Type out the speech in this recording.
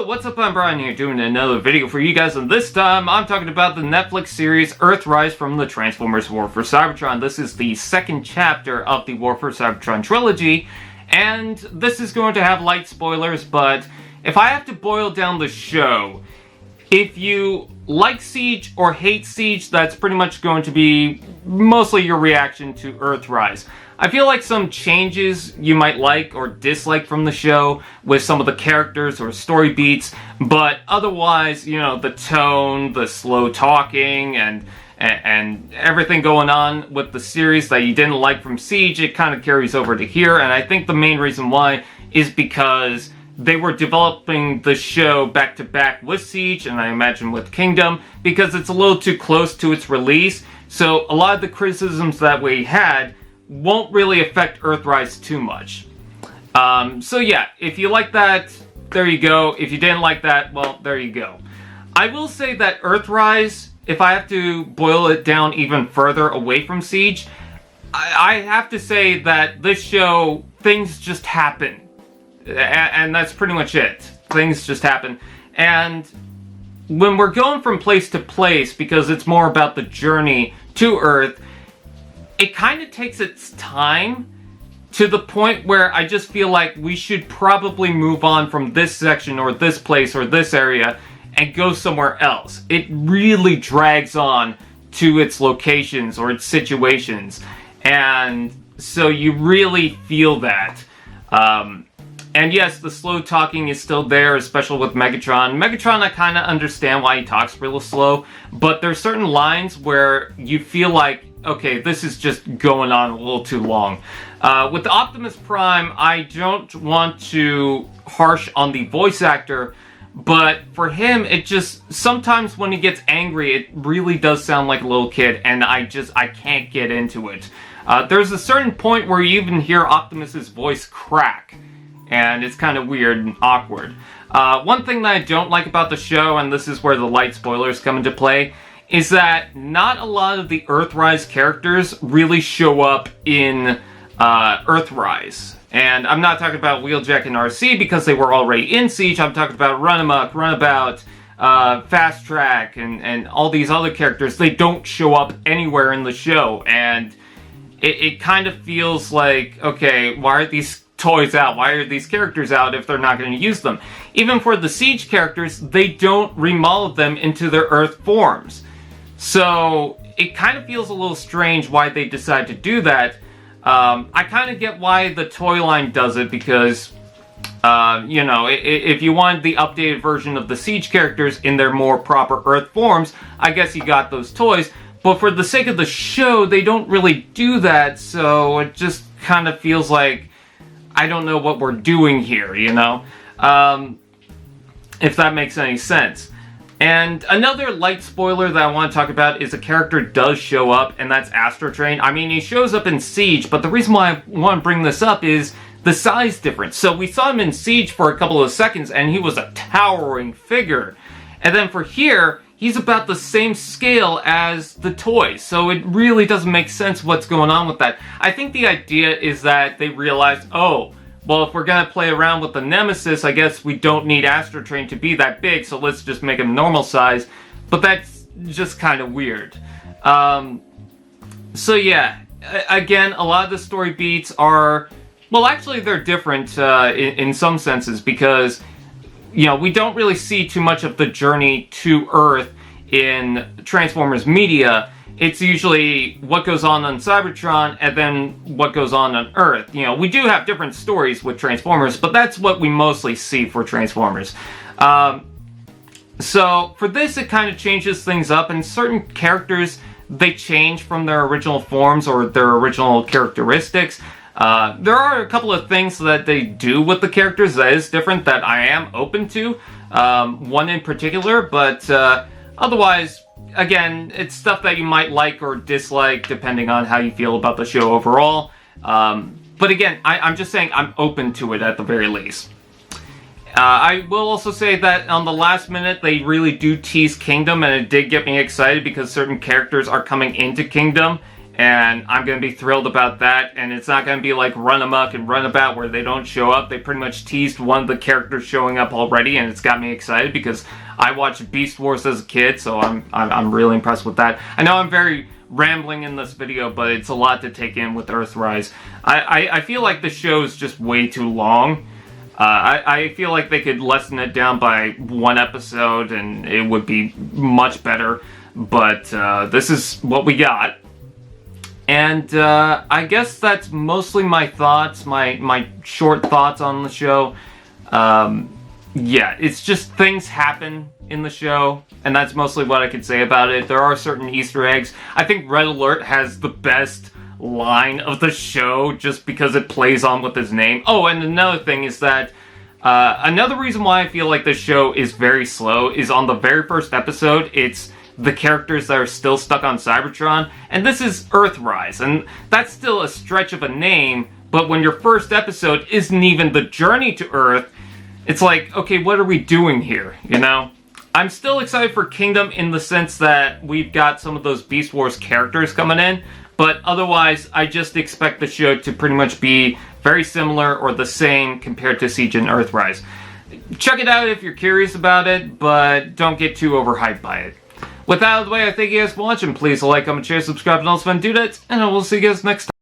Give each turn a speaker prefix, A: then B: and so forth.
A: what's up? I'm Brian here doing another video for you guys, and this time I'm talking about the Netflix series Earthrise from the Transformers War for Cybertron. This is the second chapter of the War for Cybertron trilogy, and this is going to have light spoilers, but if I have to boil down the show, if you like Siege or hate Siege, that's pretty much going to be mostly your reaction to Earthrise. I feel like some changes you might like or dislike from the show with some of the characters or story beats, but otherwise, you know, the tone, the slow talking, and everything going on with the series that you didn't like from Siege, it kind of carries over to here, and I think the main reason why is because they were developing the show back-to-back with Siege, and I imagine with Kingdom, because it's a little too close to its release, so a lot of the criticisms that we had won't really affect Earthrise too much. So yeah, if you like that, there you go. If you didn't like that, well, there you go. I will say that Earthrise, if I have to boil it down even further away from Siege, I have to say that this show, things just happen. And that's pretty much it. Things just happen. And when we're going from place to place, because it's more about the journey to Earth, it kind of takes its time to the point where I just feel like we should probably move on from this section or this place or this area and go somewhere else. It really drags on to its locations or its situations. And so you really feel that. And yes, the slow talking is still there, especially with Megatron. Megatron, I kind of understand why he talks real slow, but there's certain lines where you feel like, okay, this is just going on a little too long. With Optimus Prime, I don't want to harsh on the voice actor, but for him, it just, sometimes when he gets angry, it really does sound like a little kid, and I can't get into it. There's a certain point where you even hear Optimus's voice crack, and it's kind of weird and awkward. One thing that I don't like about the show, and this is where the light spoilers come into play, is that not a lot of the Earthrise characters really show up in Earthrise. And I'm not talking about Wheeljack and RC because they were already in Siege. I'm talking about Runamuck, Runabout, Fast Track, and all these other characters. They don't show up anywhere in the show. And it kind of feels like, okay, why are these toys out? Why are these characters out if they're not going to use them? Even for the Siege characters, they don't remodel them into their Earth forms. So it kind of feels a little strange why they decide to do that. I kind of get why the toy line does it because, you know, if you want the updated version of the Siege characters in their more proper Earth forms, I guess you got those toys. But for the sake of the show, they don't really do that, so it just kind of feels like, I don't know what we're doing here, you know? If that makes any sense. And another light spoiler that I want to talk about is a character does show up, and that's Astrotrain. I mean, he shows up in Siege, but the reason why I want to bring this up is the size difference. So we saw him in Siege for a couple of seconds, and he was a towering figure. And then for here, he's about the same scale as the toys, so it really doesn't make sense what's going on with that. I think the idea is that they realized, oh, well, if we're going to play around with the Nemesis, I guess we don't need Astrotrain to be that big, so let's just make him normal size. But that's just kind of weird. So yeah, again, a lot of the story beats are, well, actually they're different in some senses, because, you know, we don't really see too much of the journey to Earth in Transformers media. It's usually what goes on Cybertron and then what goes on Earth. You know, we do have different stories with Transformers, but that's what we mostly see for Transformers. So for this, it kind of changes things up, and certain characters, they change from their original forms or their original characteristics. There are a couple of things that they do with the characters that is different that I am open to. One in particular, but otherwise, again, it's stuff that you might like or dislike depending on how you feel about the show overall. But again, I'm just saying I'm open to it at the very least. I will also say that on the last minute, they really do tease Kingdom, and it did get me excited because certain characters are coming into Kingdom. and I'm going to be thrilled about that. And it's not going to be like Run Amok and Runabout where they don't show up. They pretty much teased one of the characters showing up already, and it's got me excited because I watched Beast Wars as a kid, so I'm really impressed with that. I know I'm very rambling in this video, but it's a lot to take in with Earthrise. I feel like the show is just way too long. I feel like they could lessen it down by one episode and it would be much better, but this is what we got. And I guess that's mostly my thoughts, my short thoughts on the show. Yeah, it's just things happen in the show, and that's mostly what I could say about it. There are certain Easter eggs. I think Red Alert has the best line of the show just because it plays on with his name. Oh, and another thing is that another reason why I feel like this show is very slow is on the very first episode, it's the characters that are still stuck on Cybertron, and this is Earthrise, and that's still a stretch of a name, but when your first episode isn't even the journey to Earth, it's like, okay, what are we doing here, you know? I'm still excited for Kingdom in the sense that we've got some of those Beast Wars characters coming in, but otherwise, I just expect the show to pretty much be very similar or the same compared to Siege and Earthrise. Check it out if you're curious about it, but don't get too overhyped by it. With that out of the way, I thank you guys for watching. Please like, comment, share, subscribe, and also do that, and I will see you guys next time.